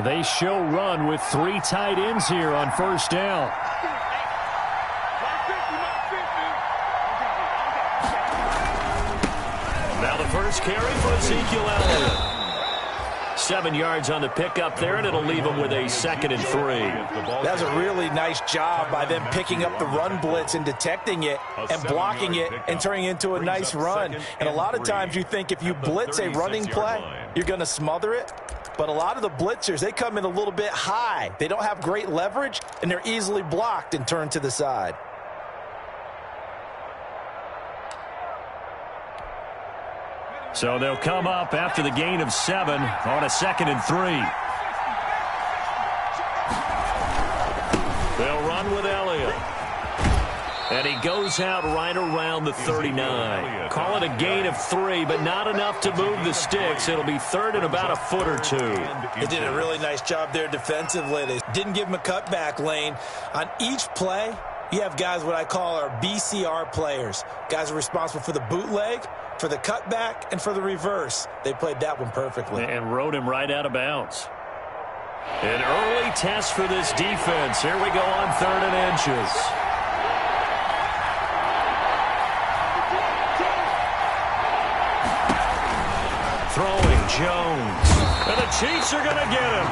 They show run with 3 tight ends here on first down. Now the first carry for Ezekiel Elliott. 7 yards on the pickup there, and it'll leave him with a 2nd and 3. That's a really nice job by them picking up the run blitz and detecting it and blocking it and turning it into a nice run. And a lot of times you think if you blitz a running play, you're going to smother it. But a lot of the blitzers, they come in a little bit high. They don't have great leverage, and they're easily blocked and turned to the side. So they'll come up after the gain of 7 on a 2nd and 3. They'll run with Elliott. And he goes out right around the 39. Call it a gain of 3, but not enough to move the sticks. It'll be 3rd and about a foot or 2. They did a really nice job there defensively. They didn't give him a cutback lane. On each play, you have guys what I call our BCR players. Guys are responsible for the bootleg, for the cutback, and for the reverse. They played that one perfectly. And rode him right out of bounds. An early test for this defense. Here we go on 3rd and inches. Throwing Jones. And the Chiefs are going to get him.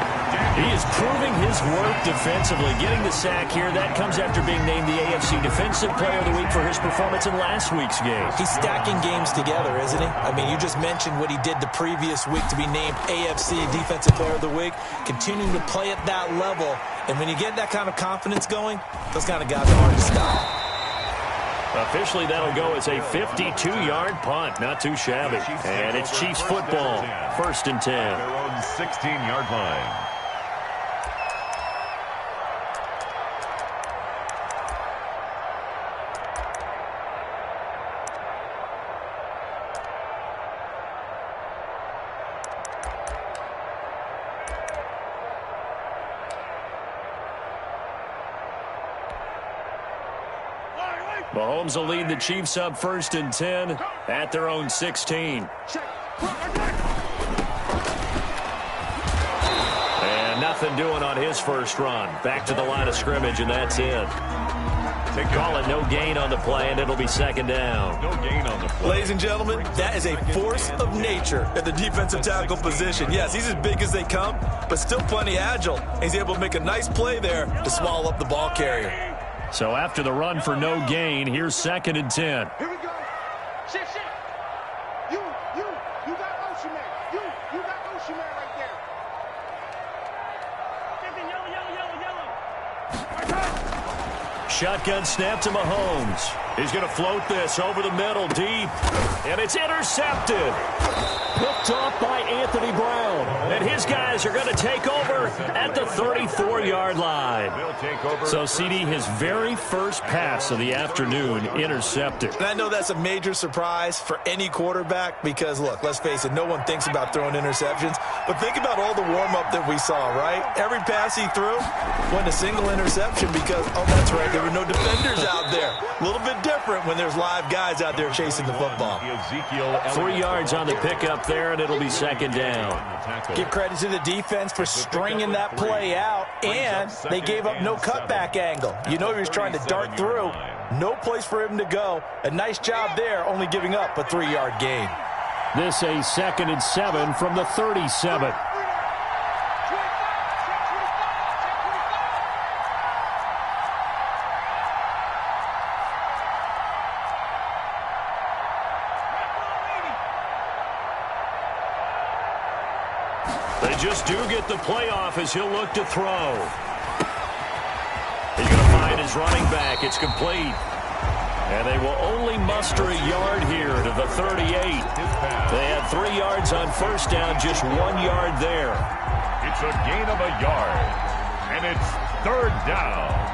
He is proving his worth defensively. Getting the sack here, that comes after being named the AFC Defensive Player of the Week for his performance in last week's game. He's stacking games together, isn't he? I mean, you just mentioned what he did the previous week to be named AFC Defensive Player of the Week. Continuing to play at that level. And when you get that kind of confidence going, those kind of guys are hard to stop. Officially, that'll go as a 52-yard punt. Not too shabby. And it's Chiefs football. 1st and 10. Their own 16-yard line. Mahomes will lead the Chiefs up 1st and 10 at their own 16. And nothing doing on his first run. Back to the line of scrimmage, and that's it. Call it no gain on the play, and it'll be 2nd down. No gain on the play. Ladies and gentlemen, that is a force of nature at the defensive tackle position. Yes, he's as big as they come, but still plenty agile. He's able to make a nice play there to swallow up the ball carrier. So after the run for no gain, here's 2nd and 10. Here we go. Shit. You got Ocean Man. You got Ocean Man right there. Yellow. Shotgun snap to Mahomes. He's going to float this over the middle, deep. And it's intercepted. Picked off by Anthony Brown. And his guys are going to take over at the 34-yard line. So, CD, his very first pass of the afternoon intercepted. And I know that's a major surprise for any quarterback because, look, let's face it, no one thinks about throwing interceptions. But think about all the warm-up that we saw, right? Every pass he threw wasn't a single interception because, oh, that's right, there were no defenders out there. A little bit different when there's live guys out there chasing the football. 3 yards on the pickup there, and it'll be 2nd down. Give credit to the defense for stringing that play out, and they gave up no cutback angle. You know he was trying to dart through. No place for him to go. A nice job there, only giving up a 3-yard gain. This a 2nd and 7 from the 37. They just do get the playoff as he'll look to throw. He's going to find his running back. It's complete. And they will only muster a yard here to the 38. They had 3 yards on first down, just 1 yard there. It's a gain of a yard. And it's 3rd down.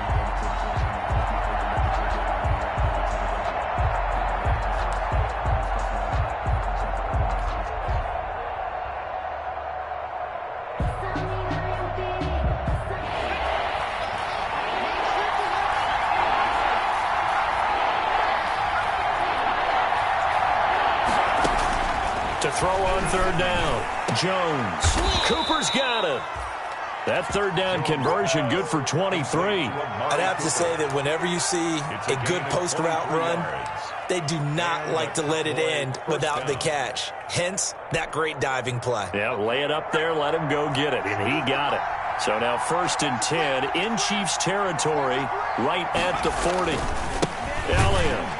To throw on 3rd down, Jones. Cooper's got it. That third down conversion good for 23. I'd have to say that whenever you see a good post route run, they do not like to let it end without the catch. Hence, that great diving play. Yeah, lay it up there, let him go get it, and he got it. So now 1st and 10 in Chiefs territory, right at the 40. Elliott.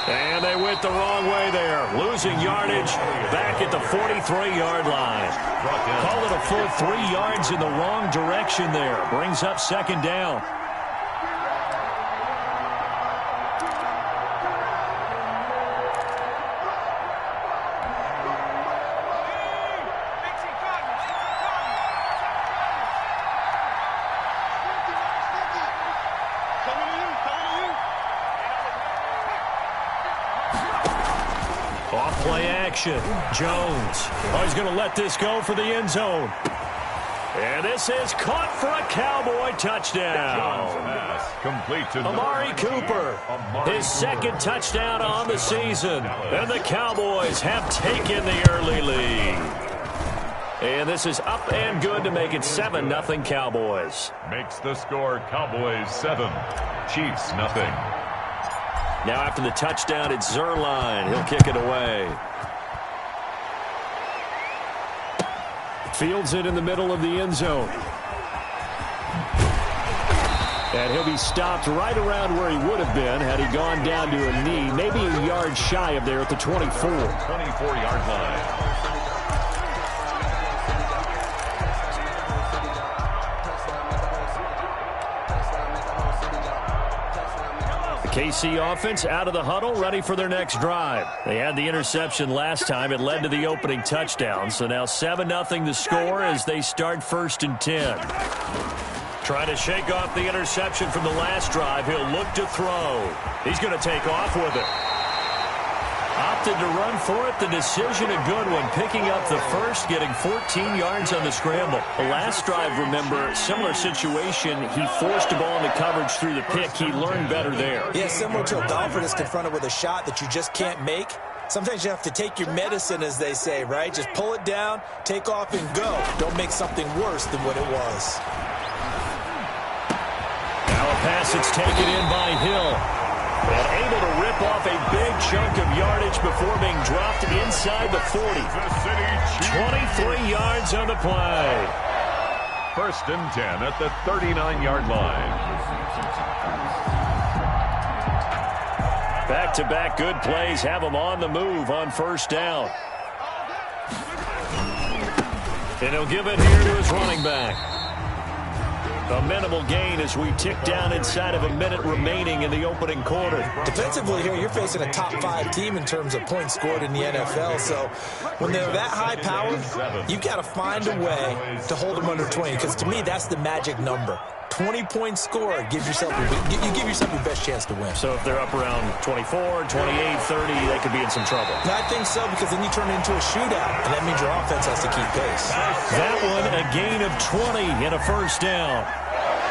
And they went the wrong way there. Losing yardage back at the 43-yard line. Call it a full 3 yards in the wrong direction there. Brings up 2nd down. Off-play action. Jones. Oh, he's going to let this go for the end zone. And this is caught for a Cowboy touchdown. Complete to Amari Cooper, his 2nd touchdown on the season. And the Cowboys have taken the early lead. And this is up and good to make it 7-0 Cowboys. Makes the score Cowboys 7, Chiefs nothing. Now after the touchdown, it's Zerline. He'll kick it away. Fields it in the middle of the end zone. And he'll be stopped right around where he would have been had he gone down to a knee, maybe a yard shy of there at the 24. 24-yard line. KC offense out of the huddle, ready for their next drive. They had the interception last time. It led to the opening touchdown. So now 7-0 the score as they start 1st and 10. Trying to shake off the interception from the last drive. He'll look to throw. He's going to take off with it. Opted to run for it. The decision a good one. Picking up the first, getting 14 yards on the scramble. The last drive, remember, similar situation. He forced a ball into coverage through the pick. He learned better there. Yeah, similar to a golfer that's confronted with a shot that you just can't make. Sometimes you have to take your medicine, as they say, right? Just pull it down, take off, and go. Don't make something worse than what it was. Now a pass that's taken in by Hill. And able to rip off a big chunk of yardage before being dropped inside the 40. 23 yards on the play. 1st and 10 at the 39-yard line. Back-to-back good plays have them on the move on 1st down. And he'll give it here to his running back. A minimal gain as we tick down inside of a minute remaining in the opening quarter. Defensively here, you're facing a top 5 team in terms of points scored in the NFL. So when they're that high powered, you've got to find a way to hold them under 20. Because to me, that's the magic number. 20 points scored gives yourself you give yourself your best chance to win. So if they're up around 24, 28, 30, they could be in some trouble. No, I think so, because then you turn it into a shootout, and that means your offense has to keep pace. That one, a gain of 20 and a 1st down.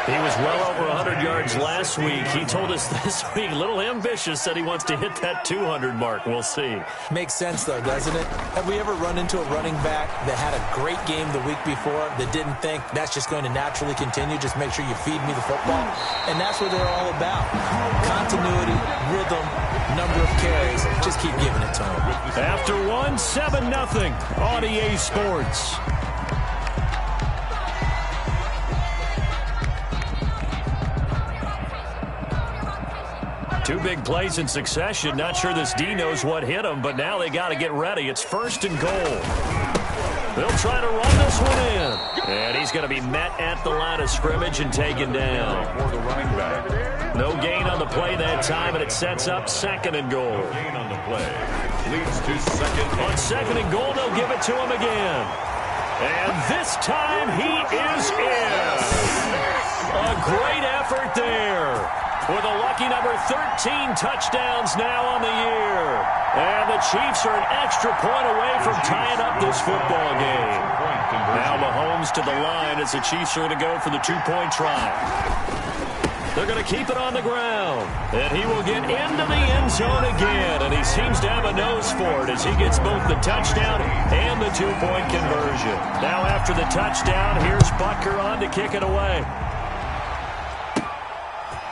He was well over 100 yards last week. He told us this week, a little ambitious, said he wants to hit that 200 mark. We'll see. Makes sense, though, doesn't it? Have we ever run into a running back that had a great game the week before that didn't think that's just going to naturally continue? Just make sure you feed me the football. And that's what they're all about. Continuity, rhythm, number of carries. Just keep giving it to them. After one, 7-0 on EA Sports. Two big plays in succession. Not sure this D knows what hit him, but now they got to get ready. It's 1st and goal. They'll try to run this one in. And he's going to be met at the line of scrimmage and taken down. For the running back. No gain on the play that time, and it sets up 2nd and goal. No gain on the play. Leads to 2nd. On 2nd and goal, they'll give it to him again. And this time he is in. A great effort there. With a lucky number 13 touchdowns now on the year. And the Chiefs are an extra point away from tying up this football game. Now Mahomes to the line as the Chiefs are going to go for the 2-point try. They're going to keep it on the ground. And he will get into the end zone again. And he seems to have a nose for it as he gets both the touchdown and the two-point conversion. Now after the touchdown, here's Butker on to kick it away.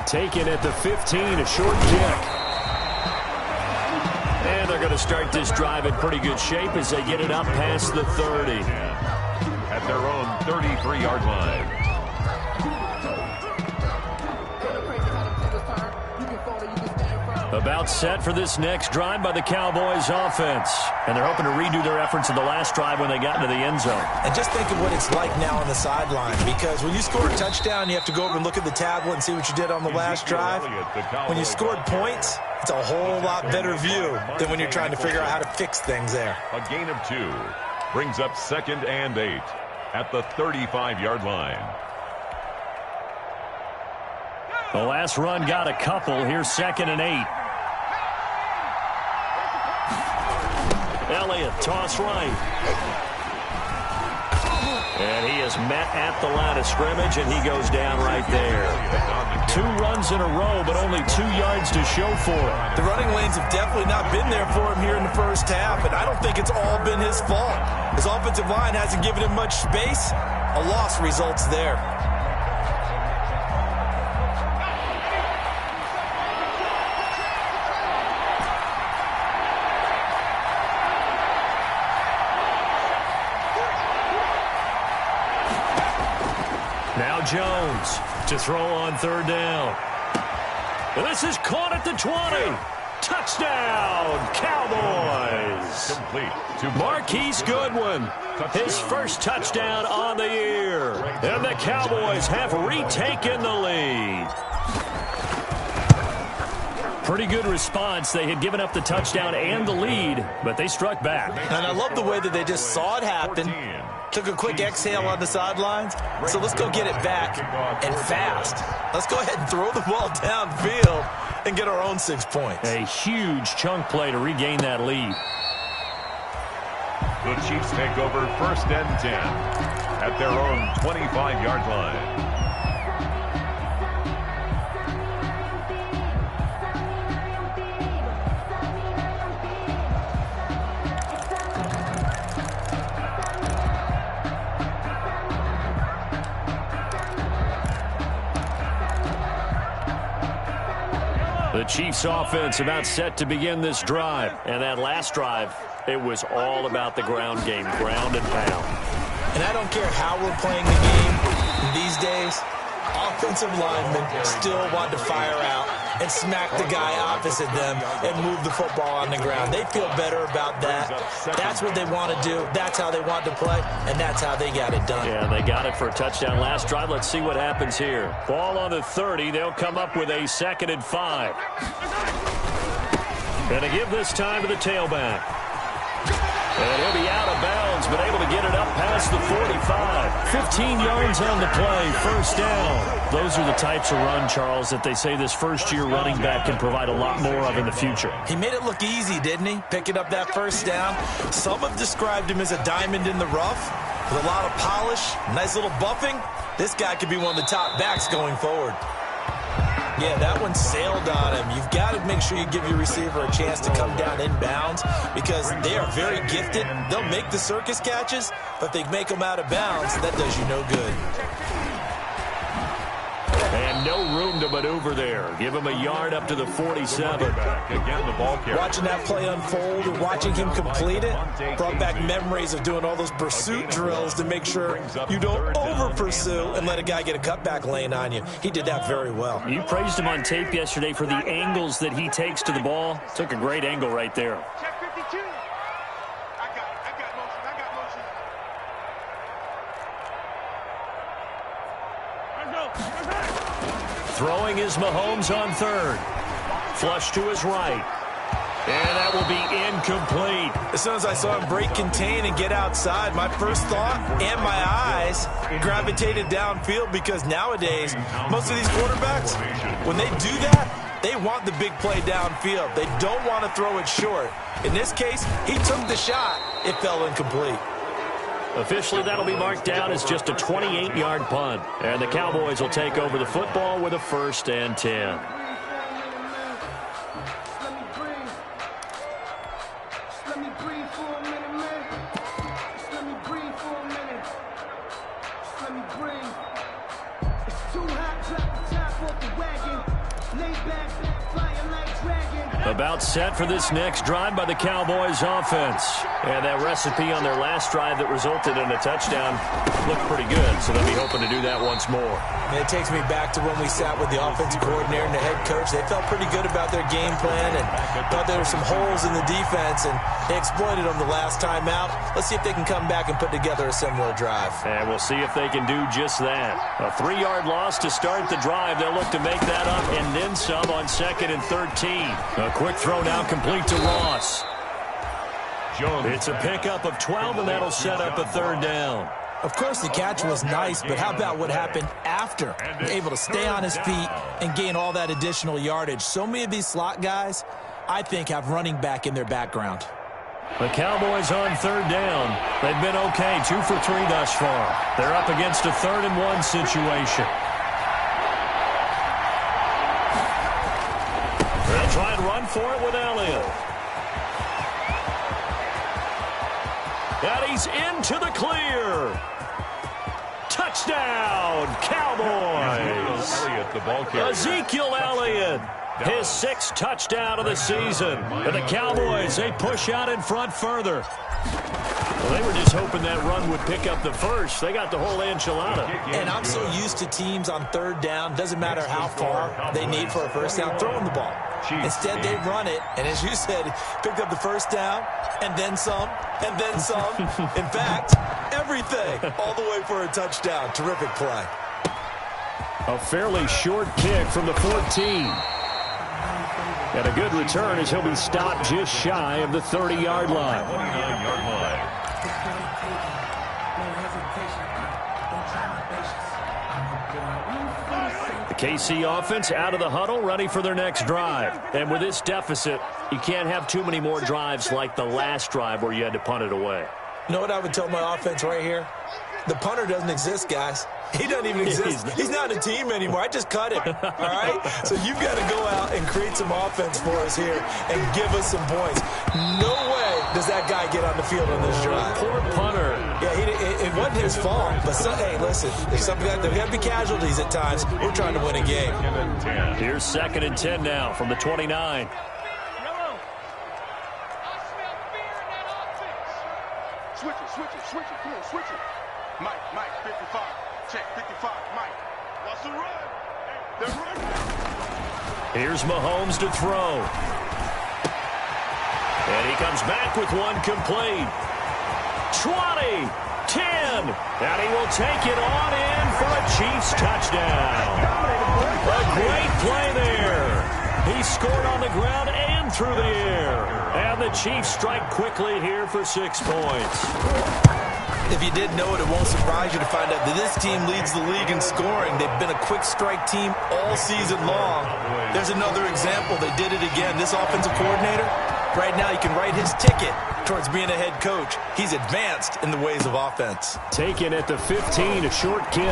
Taken at the 15, a short kick. And they're going to start this drive in pretty good shape as they get it up past the 30. At their own 33-yard line. About set for this next drive by the Cowboys offense. And they're hoping to redo their efforts in the last drive when they got into the end zone. And just think of what it's like now on the sideline, because when you score a touchdown, you have to go over and look at the tablet and see what you did on the last drive. When you scored points, it's a whole lot better view than when you're trying to figure out how to fix things there. A gain of 2 brings up 2nd and 8 at the 35-yard line. The last run got a couple. Here's 2nd and 8. Elliott, toss right. And he is met at the line of scrimmage, and he goes down right there. 2 runs in a row, but only 2 yards to show for it. The running lanes have definitely not been there for him here in the first half, and I don't think it's all been his fault. His offensive line hasn't given him much space. A loss results there. Now Jones to throw on 3rd down. And this is caught at the 20. Touchdown, Cowboys. Complete. Marquise Goodwin, his first touchdown on the year. And the Cowboys have retaken the lead. Pretty good response. They had given up the touchdown and the lead, but they struck back. And I love the way that they just saw it happen. Took a quick exhale on the sidelines. So let's go get it back, and fast. Let's go ahead and throw the ball downfield and get our own 6 points. A huge chunk play to regain that lead. The Chiefs take over 1st and 10 at their own 25-yard line. The Chiefs offense about set to begin this drive. And that last drive, it was all about the ground game, ground and pound. And I don't care how we're playing the game these days, offensive linemen still want to fire out and smack the guy opposite them and move the football on the ground. They feel better about that. That's what they want to do. That's how they want to play, and that's how they got it done. Yeah, they got it for a touchdown last drive. Let's see what happens here. Ball on the 30. They'll come up with a 2nd and 5. And to give this time to the tailback. And he'll be out of bounds, but able to get it up past the 45. 15 yards on the play, 1st down. Those are the types of run, Charles, that they say this first-year running back can provide a lot more of in the future. He made it look easy, didn't he? Picking up that 1st down. Some have described him as a diamond in the rough with a lot of polish, nice little buffing. This guy could be one of the top backs going forward. Yeah, that one sailed on him. You've got to make sure you give your receiver a chance to come down inbounds because they are very gifted. They'll make the circus catches, but they make them out of bounds. That does you no good. And no room to maneuver there. Give him a yard up to the 47. Again, the ball carrier. Watching that play unfold and watching him complete it brought back memories of doing all those pursuit drills to make sure you don't over-pursue and let a guy get a cutback lane on you. He did that very well. You praised him on tape yesterday for the angles that he takes to the ball. Took a great angle right there. Check 52. I got motion. Throwing is Mahomes on 3rd. Flush to his right. And that will be incomplete. As soon as I saw him break contain and get outside, my first thought and my eyes gravitated downfield because nowadays, most of these quarterbacks, when they do that, they want the big play downfield. They don't want to throw it short. In this case, he took the shot. It fell incomplete. Officially, that'll be marked down as just a 28-yard punt. And the Cowboys will take over the football with a 1st and 10. About set for this next drive by the Cowboys offense. And that recipe on their last drive that resulted in a touchdown looked pretty good, so they'll be hoping to do that once more. And it takes me back to when we sat with the offensive coordinator and the head coach. They felt pretty good about their game plan and thought there were some holes in the defense, and they exploited them the last time out. Let's see if they can come back and put together a similar drive. And we'll see if they can do just that. A 3-yard loss to start the drive. They'll look to make that up and then some on 2nd and 13. A quick throw now complete to Ross. It's a pickup of 12, and that'll set up a 3rd down. Of course, the catch was nice, but how about what happened after? Able to stay on his feet and gain all that additional yardage. So many of these slot guys, I think, have running back in their background. The Cowboys on 3rd down. They've been okay, 2 for 3 thus far. They're up against a 3rd and 1 situation. They'll try and run for it with Elliott. And he's into the clear. Touchdown, Cowboys. Ezekiel Elliott, his 6th touchdown of the season. And the Cowboys, they push out in front further. Well, they were just hoping that run would pick up the first. They got the whole enchilada. And I'm so used to teams on 3rd down, doesn't matter how far they need for a 1st down, throwing the ball. Instead, they run it, and as you said, picked up the 1st down, and then some, and then some. In fact, everything, all the way for a touchdown. Terrific play. A fairly short kick from the 14. And a good return as he'll be stopped just shy of the 30-yard line. 29-yard line. The KC offense out of the huddle, ready for their next drive. And with this deficit, you can't have too many more drives like the last drive where you had to punt it away. You know what I would tell my offense right here? The punter doesn't exist, guys. He doesn't even exist. He's not a team anymore. I just cut him, all right? So you've got to go out and create some offense for us here and give us some points. No way does that guy get on the field on this drive. Poor punter. Yeah, it wasn't his fault. But, hey, listen, there's got to be casualties at times. We're trying to win a game. Here's 2nd and 10 now from the 29. Switch it. Come on, switch it. Mike, 55. Check, 55. Mike. What's the run? They're running. Here's Mahomes to throw. And he comes back with one complete. 20, 10, and he will take it on in for a Chiefs touchdown. A great play there. He scored on the ground and through the air. And the Chiefs strike quickly here for 6 points. If you didn't know it, it won't surprise you to find out that this team leads the league in scoring. They've been a quick strike team all season long. There's another example. They did it again. This offensive coordinator, right now, you can write his ticket towards being a head coach. He's advanced in the ways of offense. Taken at the 15, a short kick.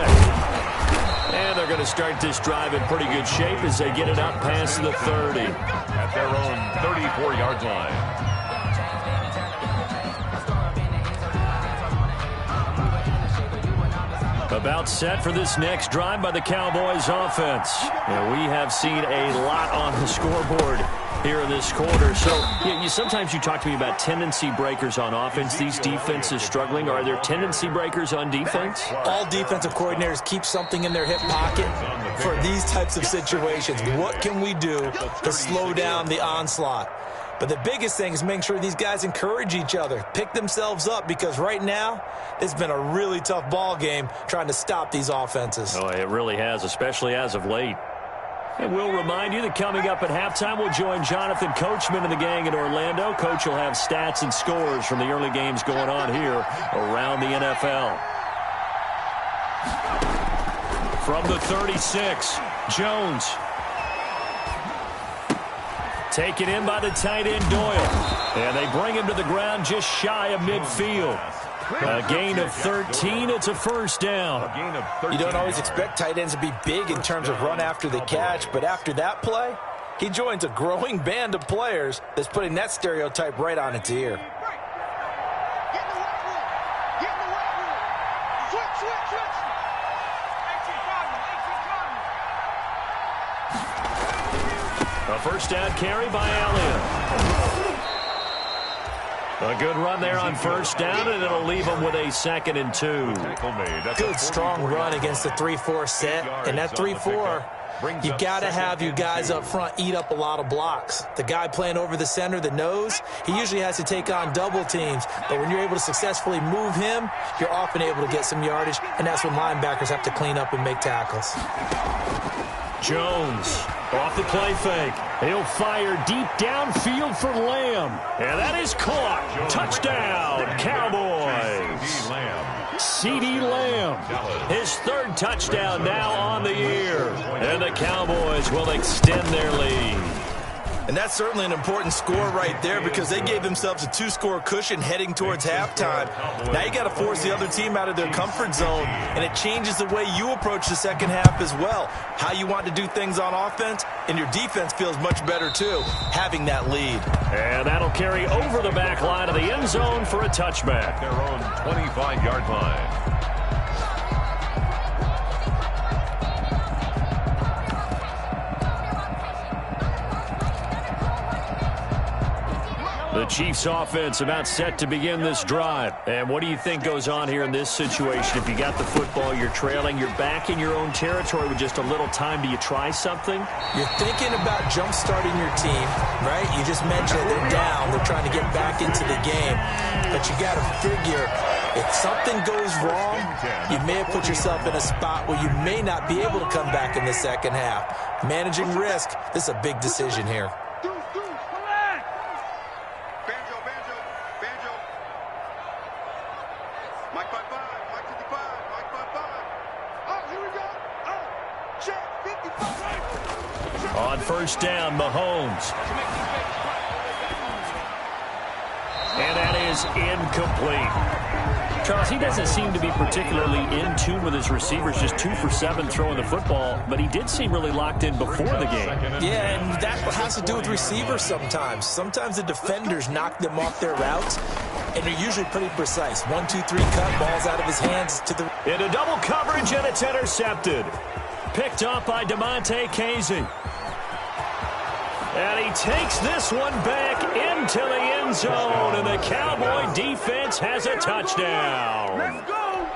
And they're going to start this drive in pretty good shape as they get it up past the 30. At their own 34-yard line. About set for this next drive by the Cowboys offense. And we have seen a lot on the scoreboard here in this quarter. So sometimes you talk to me about tendency breakers on offense. These defenses struggling. Are there tendency breakers on defense? All defensive coordinators keep something in their hip pocket for these types of situations. What can we do to slow down the onslaught? But the biggest thing is making sure these guys encourage each other, pick themselves up, because right now it's been a really tough ball game trying to stop these offenses. Oh, it really has, especially as of late. And we'll remind you that coming up at halftime, we'll join Jonathan Coachman and the gang in Orlando. Coach will have stats and scores from the early games going on here around the NFL. From the 36, Jones. Taken in by the tight end Doyle. And they bring him to the ground just shy of midfield. A gain of 13. It's a first down. A gain of 13. You don't always expect tight ends to be big in terms of run after the catch, but after that play, he joins a growing band of players that's putting that stereotype right on its ear. A first down carry by Elliott. A good run there on first down, and it'll leave them with a 2nd and 2. Good, strong run against the 3-4 set. And that 3-4, you got to have your guys up front eat up a lot of blocks. The guy playing over the center, the nose, he usually has to take on double teams. But when you're able to successfully move him, you're often able to get some yardage, and that's when linebackers have to clean up and make tackles. Jones off the play fake. He'll fire deep downfield for Lamb. And that is caught. Touchdown, Cowboys. CeeDee Lamb. His 3rd touchdown now on the year. And the Cowboys will extend their lead. And that's certainly an important score right there because they gave themselves a 2-score cushion heading towards halftime. Now you got to force the other team out of their comfort zone, and it changes the way you approach the second half as well. How you want to do things on offense, and your defense feels much better too, having that lead. And that'll carry over the back line of the end zone for a touchback. Their own 25-yard line. The Chiefs offense about set to begin this drive. And what do you think goes on here in this situation? If you got the football, you're trailing, you're back in your own territory with just a little time. Do you try something? You're thinking about jump-starting your team, right? You just mentioned they're down. They're trying to get back into the game. But you got to figure if something goes wrong, you may have put yourself in a spot where you may not be able to come back in the second half. Managing risk, this is a big decision here. On first down, Mahomes. And that is incomplete. Charles, he doesn't seem to be particularly in tune with his receivers, just 2 for 7 throwing the football, but he did seem really locked in before the game. Yeah, and that has to do with receivers sometimes. Sometimes the defenders knock them off their routes, and they're usually pretty precise. 1, 2, 3 cut, balls out of his hands to the... Into double coverage, and it's intercepted. Picked up by DeMonte Casey. And he takes this one back into the end zone, and the Cowboy defense has a touchdown. Let's go.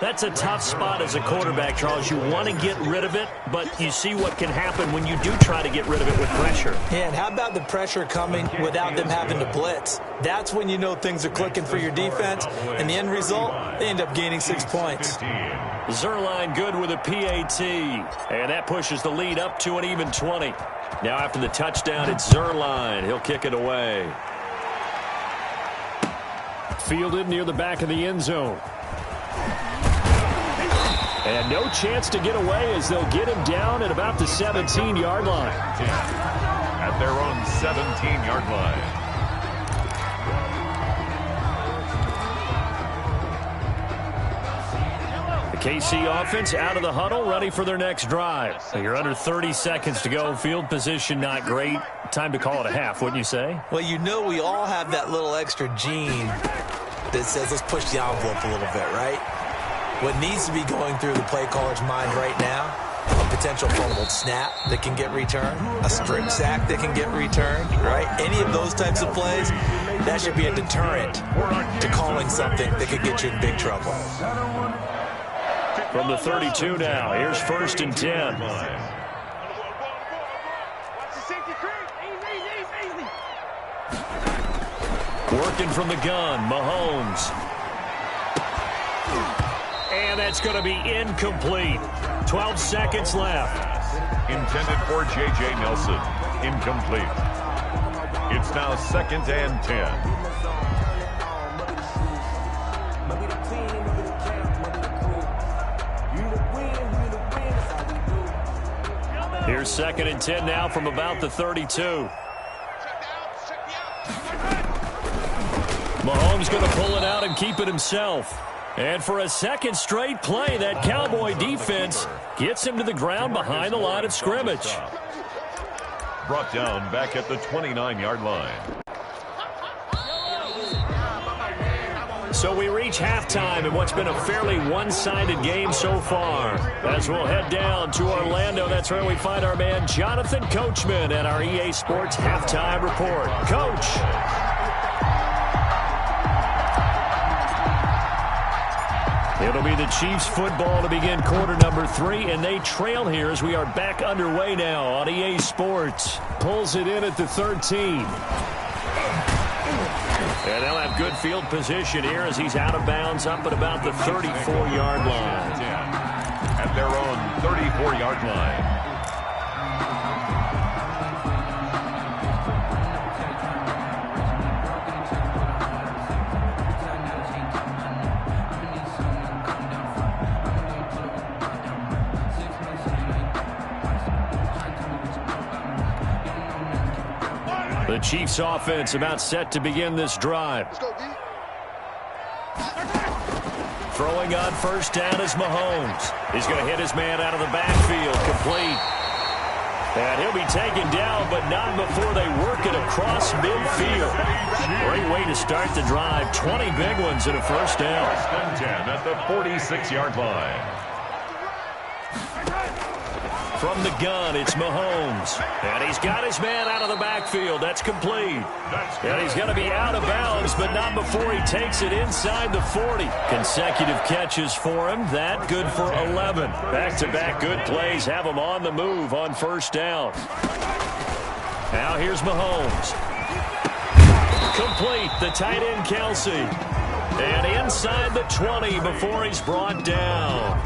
That's a tough spot as a quarterback, Charles. You want to get rid of it, but you see what can happen when you do try to get rid of it with pressure. Yeah, and how about the pressure coming without them having to blitz? That's when you know things are clicking for your defense, and the end result, they end up gaining 6 points. Zerline good with a PAT, and that pushes the lead up to an even 20. Now after the touchdown, it's Zerline. He'll kick it away. Fielded near the back of the end zone. And no chance to get away as they'll get him down at about the 17-yard line. At their own 17-yard line. KC offense out of the huddle, ready for their next drive. You're under 30 seconds to go. Field position not great. Time to call it a half, wouldn't you say? Well, you know we all have that little extra gene that says let's push the envelope a little bit, right? What needs to be going through the play caller's mind right now, a potential fumbled snap that can get returned, a strip sack that can get returned, right? Any of those types of plays, that should be a deterrent to calling something that could get you in big trouble. From the 32 now, here's 1st and 10. Working from the gun, Mahomes. And that's going to be incomplete. 12 seconds left. Intended for J.J. Nelson. Incomplete. It's now 2nd and 10. Here's 2nd and 10 now from about the 32. Mahomes going to pull it out and keep it himself. And for a second straight play, that Cowboy defense gets him to the ground behind the line of scrimmage. Brought down back at the 29-yard line. So we reach halftime in what's been a fairly one-sided game so far. As we'll head down to Orlando, that's where we find our man Jonathan Coachman at our EA Sports Halftime Report. Coach. It'll be the Chiefs football to begin quarter number 3, and they trail here as we are back underway now on EA Sports. Pulls it in at the 13. And they'll have good field position here as he's out of bounds up at about the 34-yard line. At their own 34-yard line. The Chiefs offense about set to begin this drive. Throwing on first down is Mahomes. He's going to hit his man out of the backfield, complete. And he'll be taken down, but not before they work it across midfield. Great way to start the drive. 20 big ones and a first down. First and 10 at the 46-yard line. From the gun, it's Mahomes. And he's got his man out of the backfield. That's complete. And he's going to be out of bounds, but not before he takes it inside the 40. Consecutive catches for him. That good for 11. Back-to-back good plays have him on the move on first down. Now here's Mahomes. Complete. The tight end, Kelsey. And inside the 20 before he's brought down.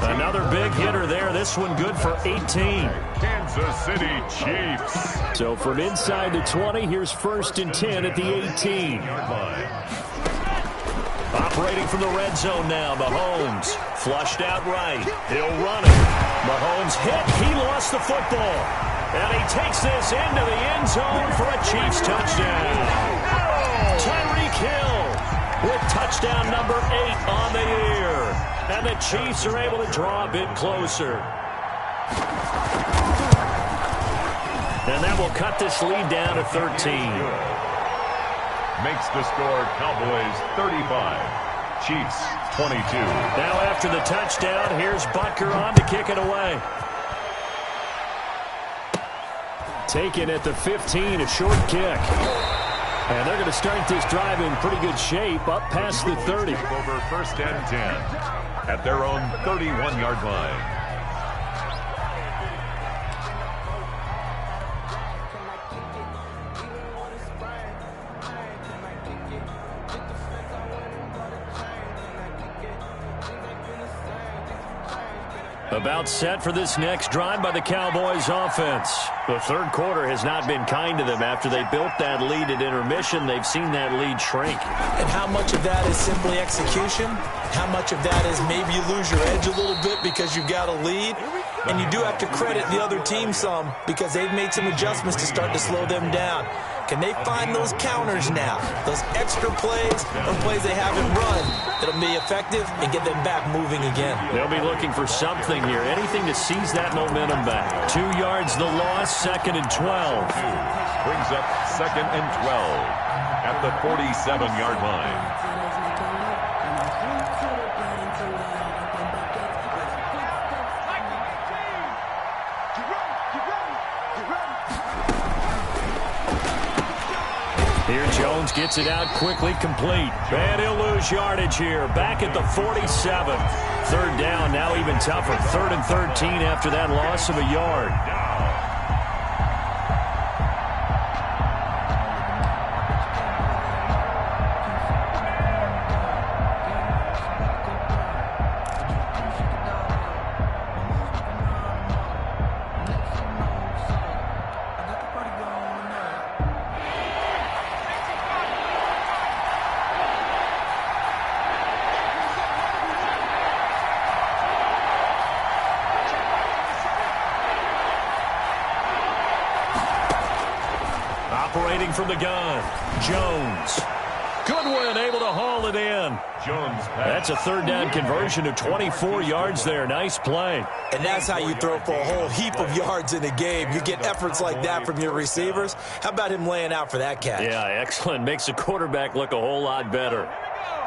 Another big hitter there. This one good for 18. Kansas City Chiefs. So from inside the 20, here's first and 10 at the 18. Operating from the red zone now, Mahomes. Flushed out right. He'll run it. Mahomes hit. He lost the football. And he takes this into the end zone for a Chiefs touchdown. Tyreek Hill with touchdown number 8 on the year. And the Chiefs are able to draw a bit closer. And that will cut this lead down to 13. Makes the score Cowboys 35, Chiefs 22. Now after the touchdown, here's Butker on to kick it away. Taken at the 15, a short kick. And they're going to start this drive in pretty good shape, up past the 30. Over first and 10 at their own 31-yard line. About set for this next drive by the Cowboys offense. The third quarter has not been kind to them. After they built that lead at intermission, they've seen that lead shrink. And how much of that is simply execution? How much of that is maybe you lose your edge a little bit because you've got a lead? And you do have to credit the other team some because they've made some adjustments to start to slow them down. Can they find those counters now, those extra plays or plays they haven't run that'll be effective and get them back moving again? They'll be looking for something here, anything to seize that momentum back. 2 yards the loss, second and 12. Brings up second and 12 at the 47-yard line. Here Jones gets it out quickly, complete. And he'll lose yardage here. Back at the 47. Third down, now even tougher. 3rd and 13 after that loss of a yard. Operating from the gun, Jones. Goodwin able to haul it in. That's a third down conversion to 24 yards there. Nice play. And that's how you throw for a whole heap of yards in a game. You get efforts like that from your receivers. How about him laying out for that catch? Yeah, excellent. Makes the quarterback look a whole lot better.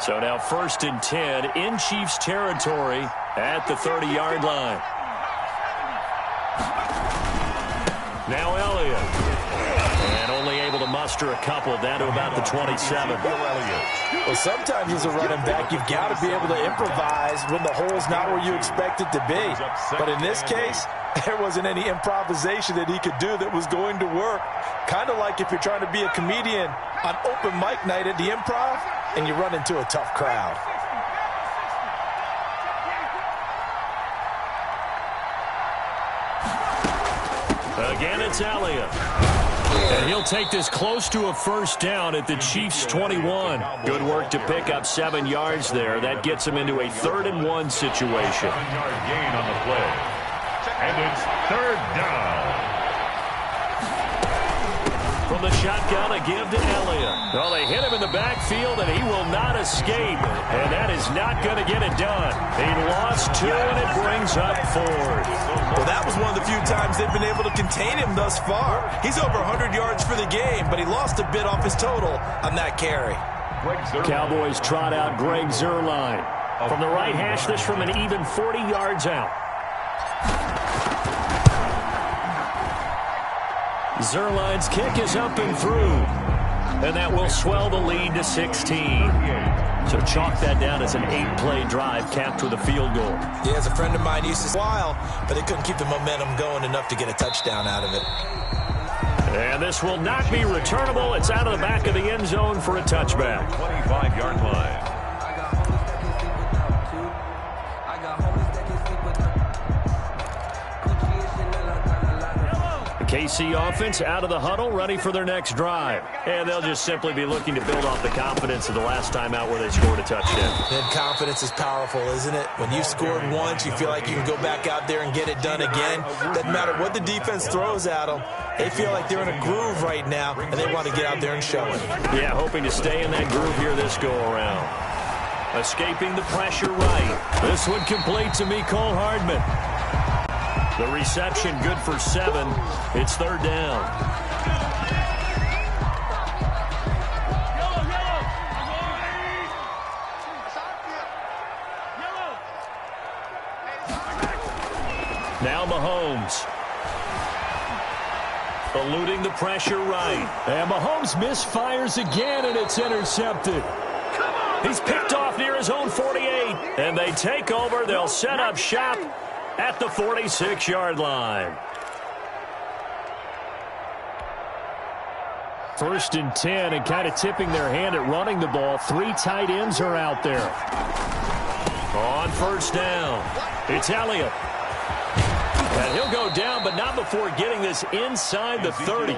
So now 1st and 10 in Chiefs territory at the 30-yard line. Now Elliott. And only able to muster a couple down to about the 27. Well, sometimes as a running back, you've got to be able to improvise when the hole's not where you expect it to be. But in this case, there wasn't any improvisation that he could do that was going to work. Kind of like if you're trying to be a comedian on open mic night at the Improv and you run into a tough crowd. Again, it's Elliott. And he'll take this close to a first down at the Chiefs' 21. Good work to pick up 7 yards there. That gets him into a 3rd and 1 situation. 7-yard gain on the play. And it's 3rd down. From the shotgun, a give to Elliott. Well, they hit him in the backfield, and he will not escape. And that is not going to get it done. He lost 2, and it brings up 4th. Well, that was one of the few times they've been able to contain him thus far. He's over 100 yards for the game, but he lost a bit off his total on that carry. Cowboys trot out Greg Zuerlein. From the right hash, this from an even 40 yards out. Zuerlein's kick is up and through. And that will swell the lead to 16. So chalk that down as an 8-play drive capped with a field goal. Yeah, as a friend of mine used to say, while, but they couldn't keep the momentum going enough to get a touchdown out of it. And this will not be returnable. It's out of the back of the end zone for a touchback. 25-yard line. KC offense out of the huddle, ready for their next drive. And they'll just simply be looking to build off the confidence of the last time out where they scored a touchdown. And confidence is powerful, isn't it? When you've scored once, you feel like you can go back out there and get it done again. Doesn't matter what the defense throws at them. They feel like they're in a groove right now, and they want to get out there and show it. Yeah, hoping to stay in that groove here this go-around. Escaping the pressure right. This one complete to Mecole Hardman. The reception good for 7. It's 3rd down. Now Mahomes. Eluding the pressure right. And Mahomes misfires again, and it's intercepted. He's picked off near his own 48. And they take over. They'll set up shop at the 46-yard line. 1st and 10, and kind of tipping their hand at running the ball. 3 tight ends are out there. On 1st down, it's Elliott. And he'll go down, but not before getting this inside the 30.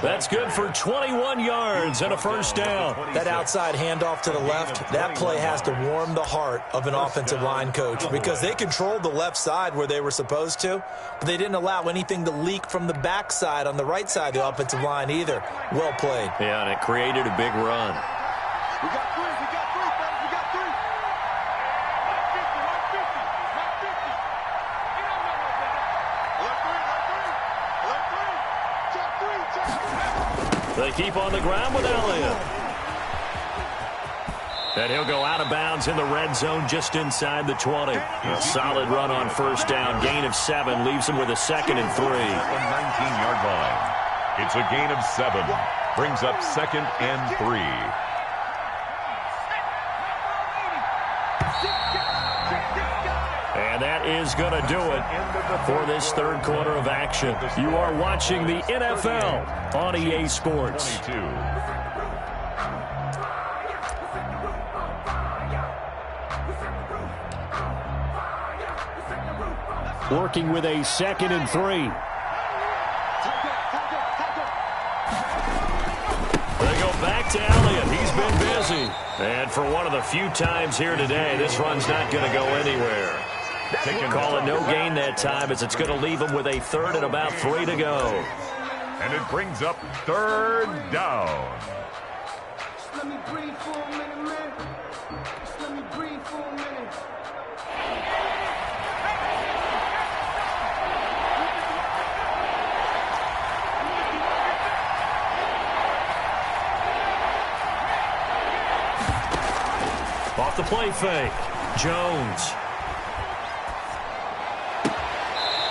That's good for 21 yards and a 1st down. That outside handoff to the left, that play has to warm the heart of an offensive line coach because they controlled the left side where they were supposed to, but they didn't allow anything to leak from the backside on the right side of the offensive line either. Well played. Yeah, and it created a big run. We got 3, fellas, we got 3. 150, 150. They keep on the ground with Elliott. And he'll go out of bounds in the red zone just inside the 20. A solid run on 1st down. Gain of 7 leaves him with a 2nd and 3. 19-yard line. It's a gain of 7. Brings up 2nd and 3. And that is going to do it for this 3rd quarter of action. You are watching the NFL on EA Sports. 22. Working with a 2nd and 3. They go back to Elliott. He's been busy. And for one of the few times here today, this run's not going to go anywhere. Call it no gain that time as it's going to leave him with a 3rd and about 3 to go. And it brings up 3rd down. let me breathe for a minute, man. Just let me breathe for a minute. Off the play fake. Jones.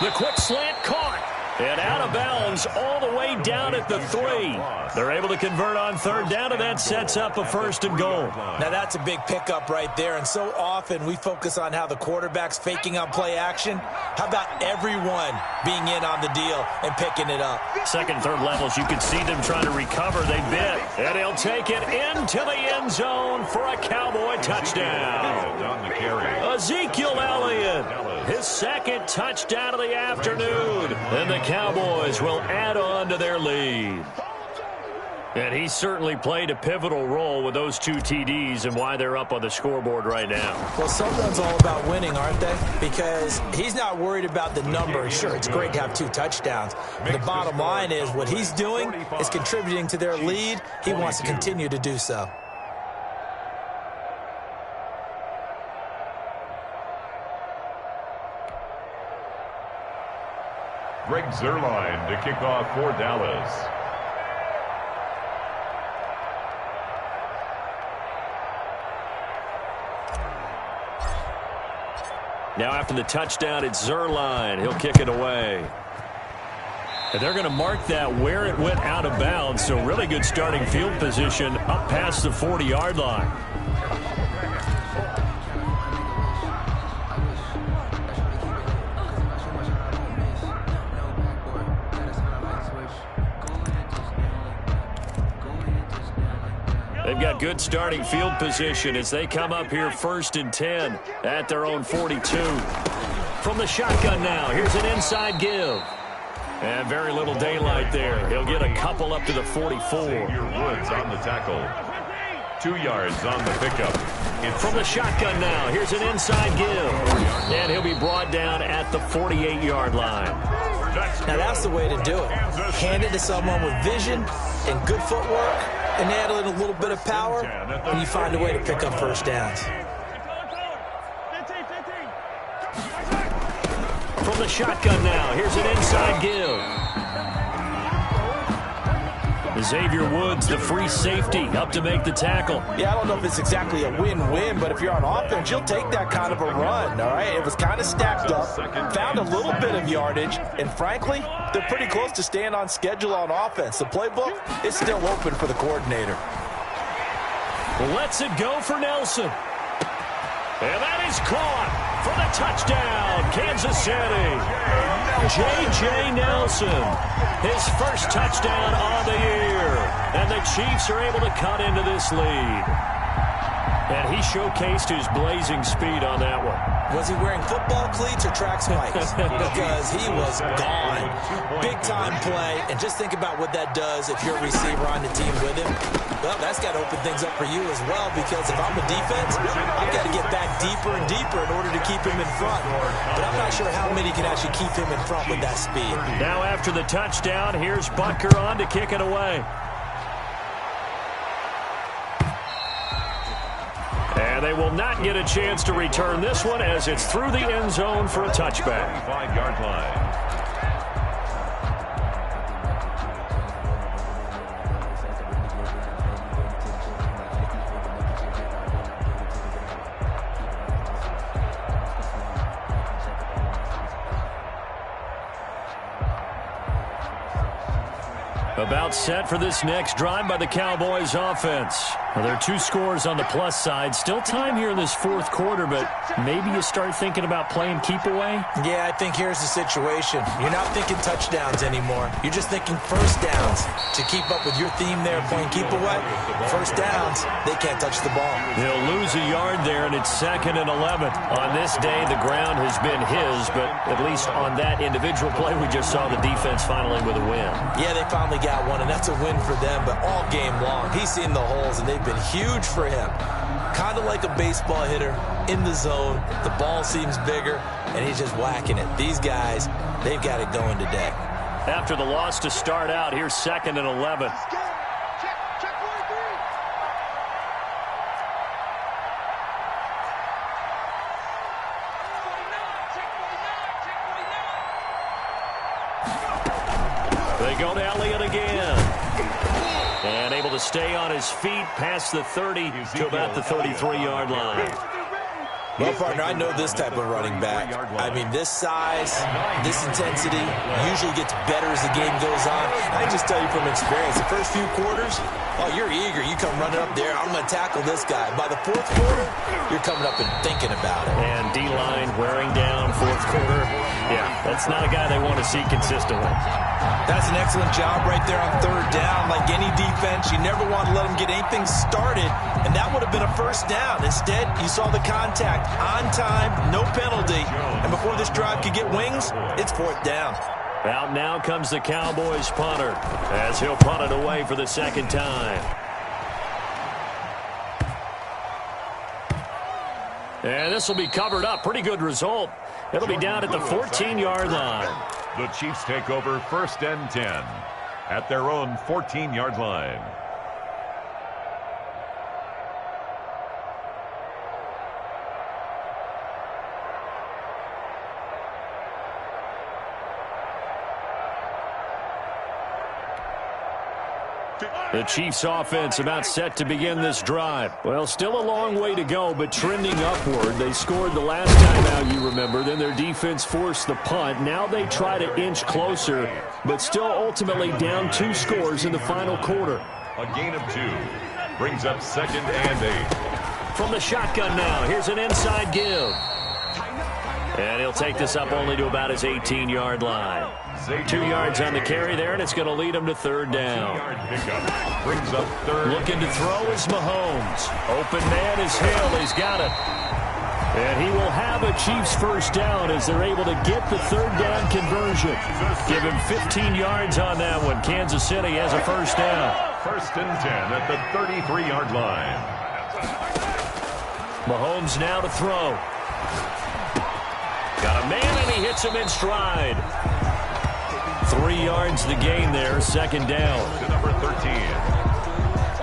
The quick slant caught. And out of bounds all the way down at the 3. They're able to convert on third down, and that sets up a 1st and goal. Now, that's a big pickup right there, and so often we focus on how the quarterback's faking on play action. How about everyone being in on the deal and picking it up? Second, third levels, you can see them trying to recover. They bit, and he'll take it into the end zone for a Cowboy touchdown. On the carry. Ezekiel Elliott, his second touchdown of the afternoon. And the Cowboys will add on to their lead. And he certainly played a pivotal role with those 2 TDs and why they're up on the scoreboard right now. Well, someone's all about winning, aren't they? Because he's not worried about the number. Sure, it's great to have 2 touchdowns. But the bottom line is what he's doing is contributing to their lead. He wants to continue to do so. Greg Zuerlein to kick off for Dallas. Now after the touchdown, it's Zuerlein. He'll kick it away. And they're going to mark that where it went out of bounds. So really good starting field position up past the 40-yard line. They've got good starting field position as they come up here 1st and 10 at their own 42. From the shotgun now, here's an inside give. And very little daylight there. He'll get a couple up to the 44. Xavier Woods on the tackle. 2 yards on the pickup. From the shotgun now, here's an inside give. And he'll be brought down at the 48-yard line. Now, that's the way to do it. Hand it to someone with vision and good footwork, and add in a little bit of power, and you find a way to pick up first downs. From the shotgun now, here's an inside give. Xavier Woods, the free safety, up to make the tackle. Yeah, I don't know if it's exactly a win-win, but if you're on offense, you'll take that kind of a run, all right? It was kind of stacked up, found a little bit of yardage, and frankly, they're pretty close to staying on schedule on offense. The playbook is still open for the coordinator. Lets it go for Nelson. And that is caught for the touchdown, Kansas City. J.J. Nelson, his first touchdown on the year. And the Chiefs are able to cut into this lead. And he showcased his blazing speed on that one. Was he wearing football cleats or track spikes? Because he was gone. Big-time play. And just think about what that does if you're a receiver on the team with him. Well, that's got to open things up for you as well, because if I'm a defense, I've got to get back deeper and deeper in order to keep him in front. But I'm not sure how many can actually keep him in front with that speed. Now after the touchdown, here's Butker on to kick it away. And they will not get a chance to return this one as it's through the end zone for a touchback. 5-yard line. About set for this next drive by the Cowboys offense. Well, there are 2 scores on the plus side. Still time here in this 4th quarter, but maybe you start thinking about playing keep away? Yeah, I think here's the situation. You're not thinking touchdowns anymore. You're just thinking first downs. To keep up with your theme there, playing keep away, first downs, they can't touch the ball. He'll lose a yard there, and it's 2nd and 11. On this day, the ground has been his, but at least on that individual play, we just saw the defense finally with a win. Yeah, they finally got one, and that's a win for them, but all game long, he's seen the holes, and they've been huge for him. Kind of like a baseball hitter in the zone. The ball seems bigger, and he's just whacking it. These guys, they've got it going today. After the loss to start out, here's 2nd and 11. They go to Elliott again. And able to stay on his feet past the 30 to about the 33-yard line. Well, partner, I know this type of running back. I mean, this size, this intensity usually gets better as the game goes on. I can just tell you from experience, the first few quarters, oh, you're eager. You come running up there, I'm going to tackle this guy. By the fourth quarter, you're coming up and thinking about it. And D-line wearing down fourth quarter. Yeah, that's not a guy they want to see consistently. That's an excellent job right there on third down. Like any defense, you never want to let them get anything started, and that would have been a first down. Instead, you saw the contact on time, no penalty, and before this drive could get wings, it's fourth down. Out now comes the Cowboys punter as he'll punt it away for the second time. And this will be covered up. Pretty good result. It'll be down at the 14-yard line. The Chiefs take over 1st and 10 at their own 14-yard line. The Chiefs offense about set to begin this drive. Well, still a long way to go, but trending upward. They scored the last time out, you remember. Then their defense forced the punt. Now they try to inch closer, but still ultimately down 2 scores in the final quarter. A gain of 2 brings up 2nd and 8. From the shotgun now, here's an inside give. And he'll take this up only to about his 18-yard line. 2 yards on the carry there, and it's going to lead him to third down. Brings up third. Looking to throw is Mahomes. Open man is Hill. He's got it. And he will have a Chiefs first down as they're able to get the third down conversion. Give him 15 yards on that one. Kansas City has a first down. 1st and 10 at the 33-yard line. Mahomes now to throw. Got a man, and he hits him in stride. 3 yards the gain there, second down. To number 13.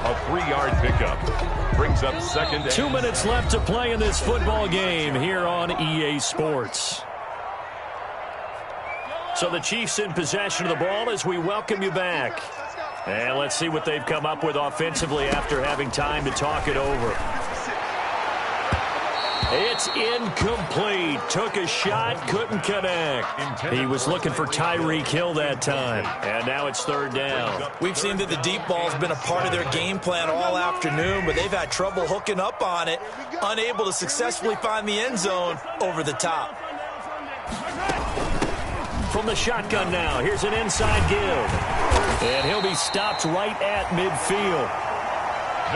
A 3-yard pickup. Brings up 2nd and 2 minutes left to play in this football game here on EA Sports. So the Chiefs in possession of the ball as we welcome you back. And let's see what they've come up with offensively after having time to talk it over. It's incomplete. Took a shot, couldn't connect. He was looking for Tyreek Hill that time. And now it's third down. We've seen that the deep ball's been a part of their game plan all afternoon, but they've had trouble hooking up on it, unable to successfully find the end zone over the top. From the shotgun now, here's an inside give. And he'll be stopped right at midfield.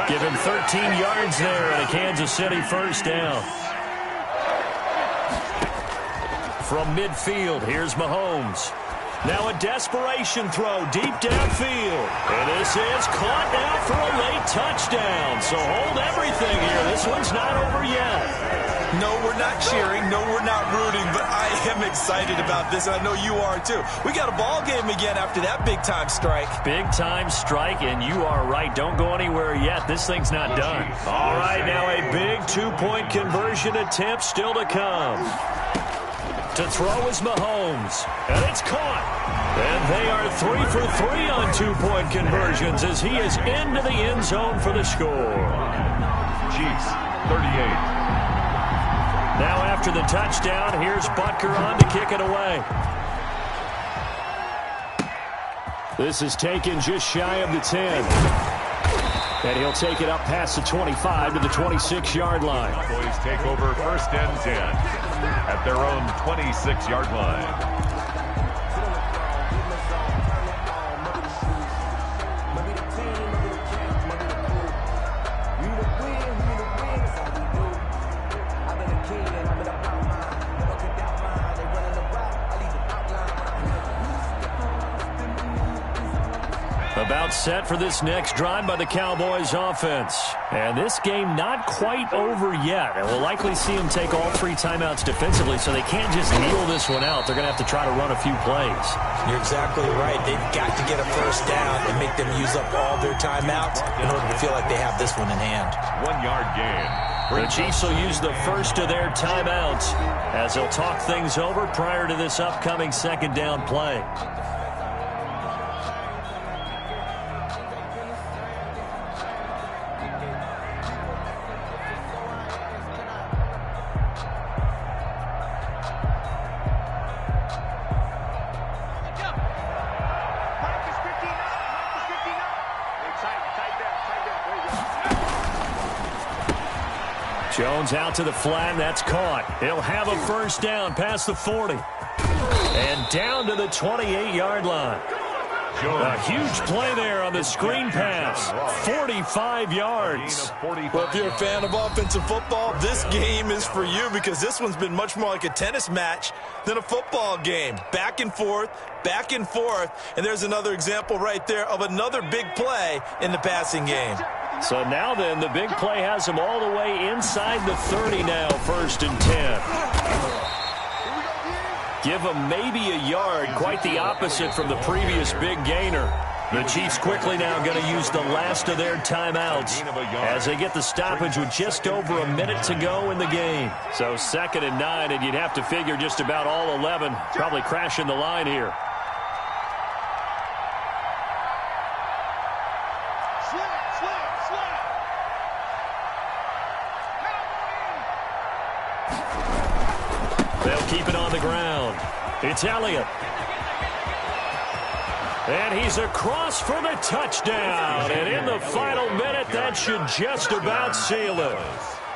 Give him 13 yards there and a Kansas City first down. From midfield, here's Mahomes. Now a desperation throw deep downfield. And this is caught now for a late touchdown. So hold everything here. This one's not over yet. No, we're not cheering. No, we're not rooting. But I am excited about this, and I know you are too. We got a ball game again after that big-time strike. Big-time strike, and you are right. Don't go anywhere yet. This thing's not done. All right, now a big 2-point conversion attempt still to come. To throw is Mahomes, and it's caught. And they are 3 for 3 on 2-point conversions as he is into the end zone for the score. Chiefs, 38. Now after the touchdown, here's Butker on to kick it away. This is taken just shy of the 10. And he'll take it up past the 25 to the 26-yard line. Cowboys take over 1st and 10 at their own 26-yard line. About set for this next drive by the Cowboys offense. And this game not quite over yet. And we'll likely see them take all 3 timeouts defensively, so they can't just kneel this one out. They're going to have to try to run a few plays. You're exactly right. They've got to get a first down and make them use up all their timeouts in order to feel like they have this one in hand. 1-yard gain. The Chiefs will use the first of their timeouts as they'll talk things over prior to this upcoming second down play. Jones out to the flat. That's caught. He'll have a first down past the 40. And down to the 28-yard line. A huge play there on the screen pass. 45 yards. Well, if you're a fan of offensive football, this game is for you because this one's been much more like a tennis match than a football game. Back and forth, and there's another example right there of another big play in the passing game. So now then, the big play has him all the way inside the 30 now, 1st and 10. Give him maybe a yard, quite the opposite from the previous big gainer. The Chiefs quickly now going to use the last of their timeouts as they get the stoppage with just over a minute to go in the game. So 2nd and 9, and you'd have to figure just about all 11 probably crashing the line here. They'll keep it on the ground. It's Elliott. And he's across for the touchdown. And in the final minute, that should just about seal it.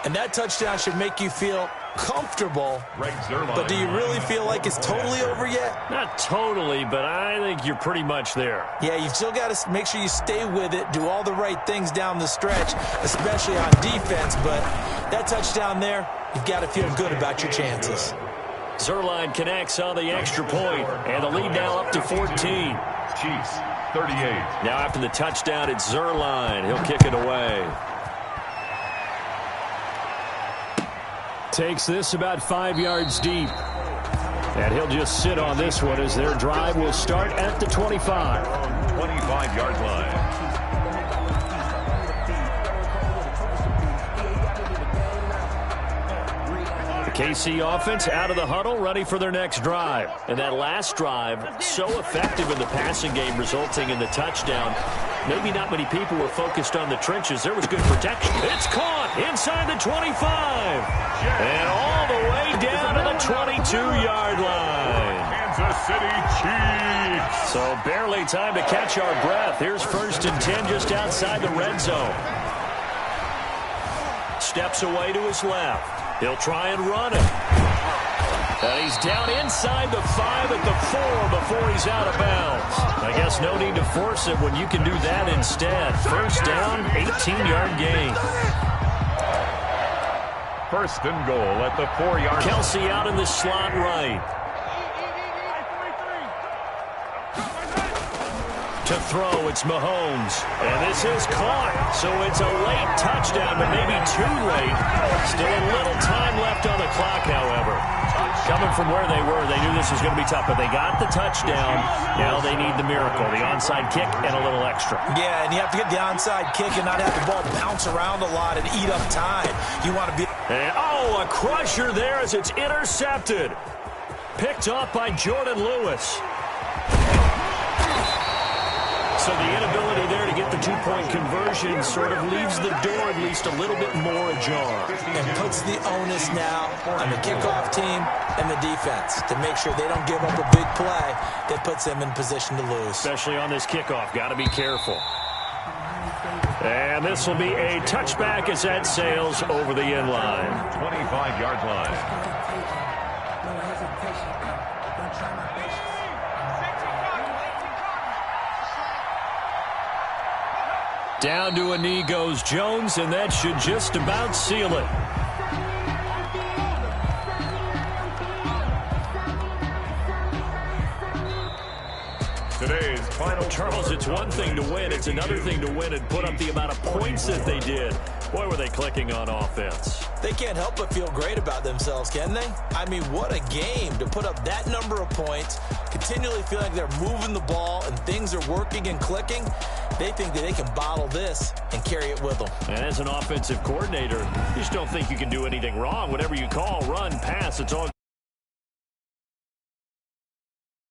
And that touchdown should make you feel comfortable. But do you really feel like it's totally over yet? Not totally, but I think you're pretty much there. Yeah, you've still got to make sure you stay with it, do all the right things down the stretch, especially on defense. But that touchdown there, you've got to feel good about your chances. Zuerlein connects on the extra point, and the lead now up to 14. Chiefs, 38. Now after the touchdown, it's Zuerlein. He'll kick it away. Takes this about 5 yards deep. And he'll just sit on this one as their drive will start at the 25. 25-yard line. KC offense out of the huddle, ready for their next drive. And that last drive, so effective in the passing game, resulting in the touchdown. Maybe not many people were focused on the trenches. There was good protection. It's caught inside the 25. And all the way down to the 22-yard line. Kansas City Chiefs. So barely time to catch our breath. Here's 1st and 10 just outside the red zone. Steps away to his left. He'll try and run it. And he's down inside the 5 at the 4 before he's out of bounds. I guess no need to force it when you can do that instead. First down, 18-yard gain. 1st and goal at the 4-yard line. Kelsey out in the slot right. To throw, it's Mahomes. And this is caught. So it's a late touchdown, but maybe too late. Still a little time left on the clock, however. Coming from where they were, they knew this was going to be tough, but they got the touchdown. Now they need the miracle, the onside kick and a little extra. Yeah, and you have to get the onside kick and not have the ball bounce around a lot and eat up time. You want to be... And, a crusher there as it's intercepted. Picked off by Jordan Lewis. So the inability there to get the two-point conversion sort of leaves the door at least a little bit more ajar. And puts the onus now on the kickoff team and the defense to make sure they don't give up a big play that puts them in position to lose. Especially on this kickoff. Got to be careful. And this will be a touchback as that sails over the end line. 25-yard line. Down to a knee goes Jones, and that should just about seal it. Today's final. Charles, it's one thing to win. It's another thing to win and put up the amount of points that they did. Boy, were they clicking on offense. They can't help but feel great about themselves, can they? I mean, what a game to put up that number of points, continually feel like they're moving the ball and things are working and clicking. They think that they can bottle this and carry it with them. And as an offensive coordinator, you just don't think you can do anything wrong. Whatever you call, run, pass, it's all